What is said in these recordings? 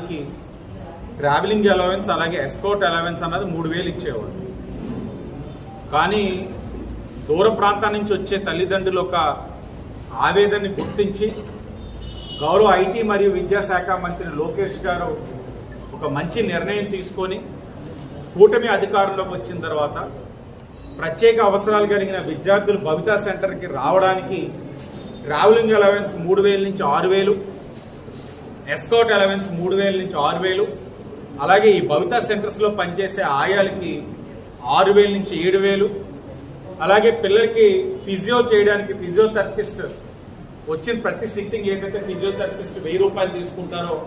వారానికి travelling allowance అలాగే escort allowance అన్నది 3,000 ఇచ్చేవాడు. కానీ దూర ప్రాంతాల నుంచి వచ్చే తల్లిదండ్రులు ఒక ఆవేదనని గుర్తించి గౌరవ ఐటీ మరియు విద్యాశాఖ మంత్రి లోకేష్ గారు ఒక మంచి నిర్ణయం తీసుకొని కూటమి అధికారంలోకి వచ్చిన తర్వాత ప్రత్యేక అవసరాలు కలిగిన విద్యార్థులు భవితా సెంటర్కి రావడానికి ట్రావెలింగ్ అలవెన్స్ 3,000 నుంచి 6,000, ఎస్కార్ట్ అలవెన్స్ 3,000 నుంచి 6,000, అలాగే ఈ భవితా సెంటర్స్లో పనిచేసే ఆయాలకి 6,000 నుంచి 7,000, అలాగే పిల్లలకి ఫిజియో చేయడానికి ఫిజియోథెరపిస్ట్ వచ్చిన ప్రతి సిట్టింగ్ ఏదైతే ఫిజియోథెరపిస్ట్ 1,000 రూపాయలు తీసుకుంటారో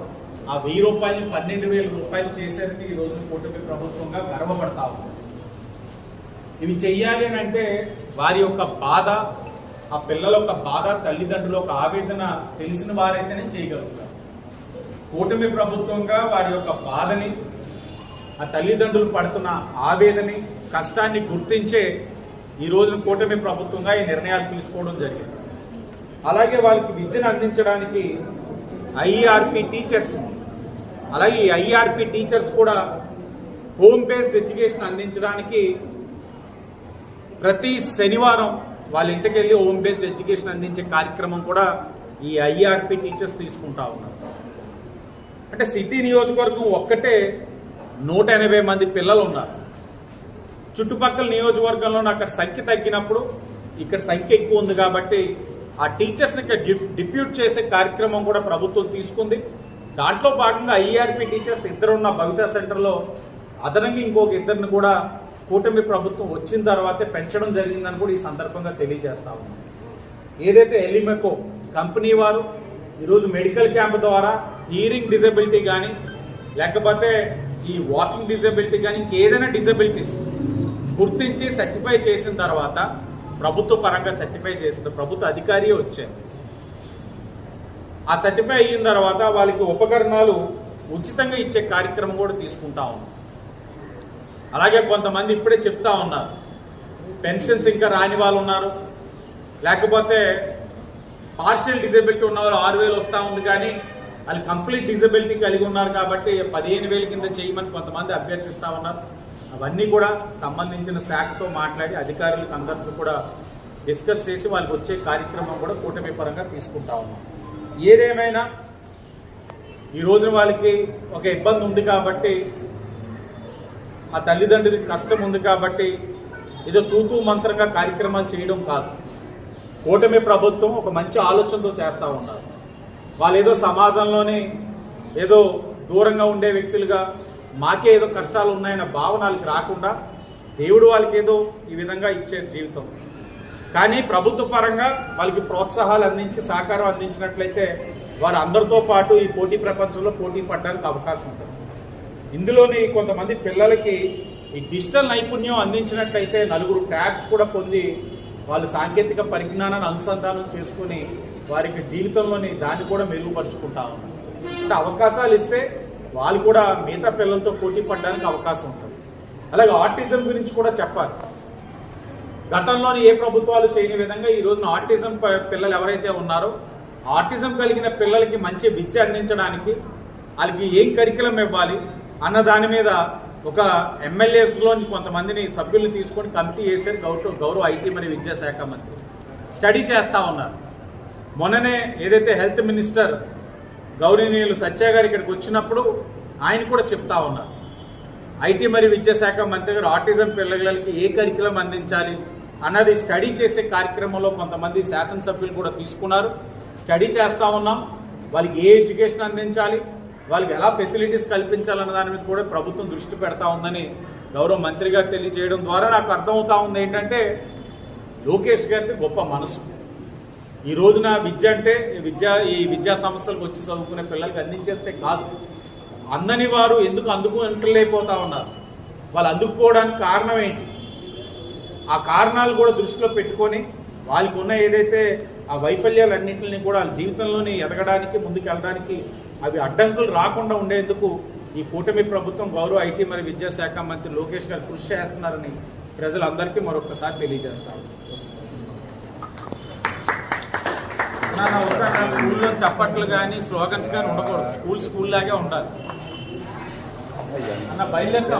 ఆ 1,000 రూపాయలు 12,000 రూపాయలు చేసేందుకు ఈ రోజు కూటమి ప్రభుత్వంగా గర్వపడతా ఉంది. ఇవి చెయ్యాలి అని అంటే వారి యొక్క బాధ, ఆ పిల్లల యొక్క బాధ, తల్లిదండ్రుల యొక్క ఆవేదన తెలిసిన వారైతేనే చేయగలుగుతారు. కూటమి ప్రభుత్వంగా వారి యొక్క బాధని, ఆ తల్లిదండ్రులు పడుతున్న ఆవేదని, కష్టాన్ని గుర్తించే ఈ రోజున కూటమి ప్రభుత్వంగా ఈ నిర్ణయాలు తీసుకోవడం జరిగింది. అలాగే వాళ్ళకి విద్యను అందించడానికి ఐఆర్పి టీచర్స్, అలాగే ఈ ఐఆర్పి టీచర్స్ కూడా హోమ్ బేస్డ్ ఎడ్యుకేషన్ అందించడానికి ప్రతి శనివారం వాళ్ళ ఇంటికి వెళ్ళి హోమ్ బేస్డ్ ఎడ్యుకేషన్ అందించే కార్యక్రమం కూడా ఈ ఐఆర్పి టీచర్స్ తీసుకుంటా ఉన్నారు. అంటే సిటీ నియోజకవర్గం ఒక్కటే 180 మంది పిల్లలు ఉన్నారు. చుట్టుపక్కల నియోజకవర్గంలో అక్కడ సంఖ్య తగ్గినప్పుడు ఇక్కడ సంఖ్య ఎక్కువ ఉంది కాబట్టి ఆ టీచర్స్ని ఇక్కడ డిప్యూట్ చేసే కార్యక్రమం కూడా ప్రభుత్వం తీసుకుంది. దాంట్లో భాగంగా ఐఆర్పి టీచర్స్ 2 ఉన్న భవితా సెంటర్లో అదనంగా ఇంకొక 2 కూడా కూటమి ప్రభుత్వం వచ్చిన తర్వాతే పెంచడం జరిగిందని కూడా ఈ సందర్భంగా తెలియజేస్తా ఉన్నాం. ఏదైతే ఎలిమెకో కంపెనీ వారు ఈరోజు మెడికల్ క్యాంప్ ద్వారా హియరింగ్ డిజబిలిటీ కానీ లేకపోతే ఈ వాకింగ్ డిజబిలిటీ కానీ ఇంకేదైనా డిజబిలిటీస్ గుర్తించి సర్టిఫై చేసిన తర్వాత ప్రభుత్వ పరంగా సర్టిఫై చేసిన ప్రభుత్వ అధికారియే వచ్చారు. ఆ సర్టిఫై అయిన తర్వాత వాళ్ళకి ఉపకరణాలు ఉచితంగా ఇచ్చే కార్యక్రమం కూడా తీసుకుంటా ఉన్నాం. అలాగే కొంతమంది ఇప్పుడే చెప్తా ఉన్నారు, పెన్షన్స్ ఇంకా రాని వాళ్ళు ఉన్నారు, లేకపోతే పార్షియల్ డిజబిలిటీ ఉన్న వాళ్ళు 6,000 వస్తూ ఉంది, కానీ వాళ్ళు కంప్లీట్ డిజబిలిటీ కలిగి ఉన్నారు కాబట్టి 15,000 కింద చేయమని కొంతమంది అభ్యర్థిస్తూ ఉన్నారు. అవన్నీ కూడా సంబంధించిన శాఖతో మాట్లాడి అధికారులకు అందరికీ కూడా డిస్కస్ చేసి వాళ్ళకి వచ్చే కార్యక్రమం కూడా కూటమి పరంగా తీసుకుంటా ఉన్నాం. ఏదేమైనా ఈ రోజున వాళ్ళకి ఒక ఇబ్బంది ఉంది కాబట్టి, ఆ తల్లిదండ్రులకి కష్టం ఉంది కాబట్టి ఏదో తూతూ మంత్రంగా కార్యక్రమాలు చేయడం కాదు. కూటమి ప్రభుత్వం ఒక మంచి ఆలోచనతో చేస్తూ ఉన్నారు. వాళ్ళు ఏదో సమాజంలోనే ఏదో దూరంగా ఉండే వ్యక్తులుగా మాకే ఏదో కష్టాలు ఉన్నాయన్న భావనలకు రాకుండా దేవుడు వాళ్ళకి ఏదో ఈ విధంగా ఇచ్చే జీవితం, కానీ ప్రభుత్వ పరంగా వాళ్ళకి ప్రోత్సాహాలు అందించి సహకారం అందించినట్లయితే వారు అందరితో పాటు ఈ పోటీ ప్రపంచంలో పోటీ పడడానికి అవకాశం ఉంటుంది. ఇందులోని కొంతమంది పిల్లలకి ఈ డిజిటల్ నైపుణ్యం అందించినట్లయితే 4 ట్యాబ్స్ కూడా పొంది వాళ్ళు సాంకేతిక పరిజ్ఞానాన్ని అనుసంధానం చేసుకుని వారికి జీవితంలోని దాన్ని కూడా మెరుగుపరుచుకుంటా ఉన్నారు. అంటే అవకాశాలు ఇస్తే వాళ్ళు కూడా మిగతా పిల్లలతో పోటీ పడడానికి అవకాశం ఉంటుంది. అలాగే ఆటిజం గురించి కూడా చెప్పాలి. గతంలోని ఏ ప్రభుత్వాలు చేయని విధంగా ఈ రోజున ఆటిజం పిల్లలు ఎవరైతే ఉన్నారో ఆటిజం కలిగిన పిల్లలకి మంచి విద్య అందించడానికి వాళ్ళకి ఏం కరికులం ఇవ్వాలి అన్న దాని మీద ఒక ఎమ్మెల్యేస్లోని కొంతమందిని సభ్యులు తీసుకొని కమిటీ చేశారు గౌరవ ఐటీ మరియు విద్యాశాఖ మంత్రి. స్టడీ చేస్తూ ఉన్నారు. మొన్ననే ఏదైతే హెల్త్ మినిస్టర్ గౌరవనీయులు సత్య గారు ఇక్కడికి వచ్చినప్పుడు ఆయన కూడా చెప్తా ఉన్నారు, ఐటీ మరియు విద్యాశాఖ మంత్రి గారు ఆటిజం పిల్లలకి ఏ కరికులం అందించాలి అన్నది స్టడీ చేసే కార్యక్రమంలో కొంతమంది శాసనసభ్యులు కూడా తీసుకున్నారు. స్టడీ చేస్తూ ఉన్నాం. వాళ్ళకి ఏ ఎడ్యుకేషన్ అందించాలి, వాళ్ళకి ఎలా ఫెసిలిటీస్ కల్పించాలన్న దాని మీద కూడా ప్రభుత్వం దృష్టి పెడతా ఉందని గౌరవ మంత్రి గారు తెలియజేయడం ద్వారా నాకు అర్థమవుతా ఉంది ఏంటంటే లోకేష్ గారికి గొప్ప మనసు. ఈ రోజున విద్య అంటే ఈ విద్యా సంస్థలకు వచ్చి చదువుకునే పిల్లలకి అందించేస్తే కాదు, అందని వారు ఎందుకు అందుకోలేకపోతా ఉన్నారు, వాళ్ళు అందుకుపోవడానికి కారణం ఏంటి, ఆ కారణాలు కూడా దృష్టిలో పెట్టుకొని వాళ్ళకి ఉన్న ఏదైతే ఆ వైఫల్యాలన్నింటినీ కూడా వాళ్ళ జీవితంలోనే ఎదగడానికి ముందుకు వెళ్ళడానికి అవి అడ్డంకులు రాకుండా ఉండేందుకు ఈ కూటమి ప్రభుత్వం గౌరవ ఐటీ మరియు విద్యాశాఖ మంత్రి లోకేష్ గారు కృషి చేస్తున్నారని ప్రజలందరికీ మరొకసారి తెలియజేస్తాను. అన్న వస్తాను స్కూల్లో చప్పట్లు కానీ స్లోగన్స్ కానీ ఉండకూడదు. స్కూల్ లాగే ఉండాలి అన్న. బయలుదేరుతాం.